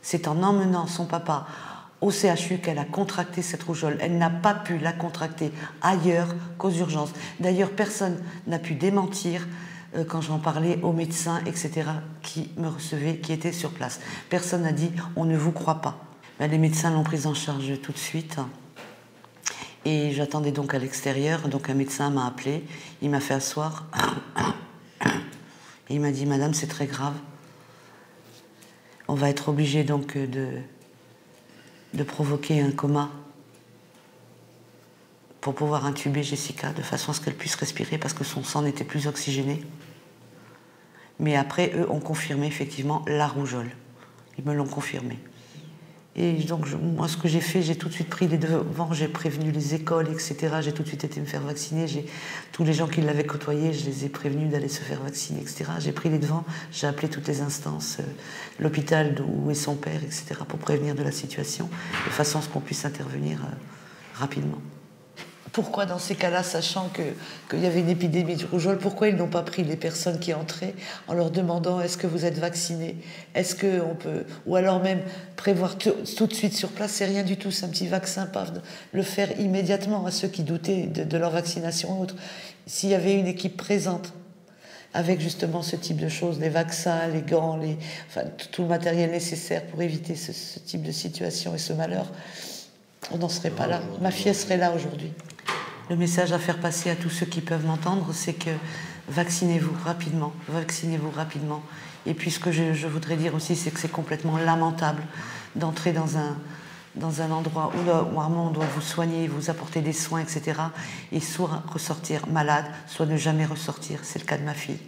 C'est en emmenant son papa au CHU qu'elle a contracté cette rougeole. Elle n'a pas pu la contracter ailleurs qu'aux urgences. D'ailleurs, personne n'a pu démentir quand j'en parlais aux médecins, etc., qui me recevaient, qui étaient sur place. Personne n'a dit « on ne vous croit pas ». Ben, les médecins l'ont prise en charge tout de suite. Et j'attendais donc à l'extérieur. Donc un médecin m'a appelé, il m'a fait asseoir. Et il m'a dit « Madame, c'est très grave. On va être obligé donc de provoquer un coma pour pouvoir intuber Jessica de façon à ce qu'elle puisse respirer parce que son sang n'était plus oxygéné. » Mais après, eux ont confirmé effectivement la rougeole. Ils me l'ont confirmé. Et donc, moi, ce que j'ai fait, j'ai tout de suite pris les devants, j'ai prévenu les écoles, etc. J'ai tout de suite été me faire vacciner. Tous les gens qui l'avaient côtoyé, je les ai prévenus d'aller se faire vacciner, etc. J'ai pris les devants, j'ai appelé toutes les instances, l'hôpital où est son père, etc., pour prévenir de la situation, de façon à ce qu'on puisse intervenir rapidement. Pourquoi dans ces cas-là, sachant qu'il y avait une épidémie de rougeole, pourquoi ils n'ont pas pris les personnes qui entraient en leur demandant est-ce que vous êtes vaccinés? Est-ce qu'on peut... Ou alors même prévoir tout de suite sur place, c'est rien du tout, c'est un petit vaccin, paf, le faire immédiatement à ceux qui doutaient de leur vaccination ou autre. S'il y avait une équipe présente avec justement ce type de choses, les vaccins, les gants, enfin, tout le matériel nécessaire pour éviter ce type de situation et ce malheur, on n'en serait pas là. Ma fille serait là aujourd'hui. Le message à faire passer à tous ceux qui peuvent m'entendre, c'est que vaccinez-vous rapidement, vaccinez-vous rapidement. Et puis ce que je voudrais dire aussi, c'est que c'est complètement lamentable d'entrer dans un endroit où normalement on doit vous soigner, vous apporter des soins, etc. Et soit ressortir malade, soit ne jamais ressortir. C'est le cas de ma fille.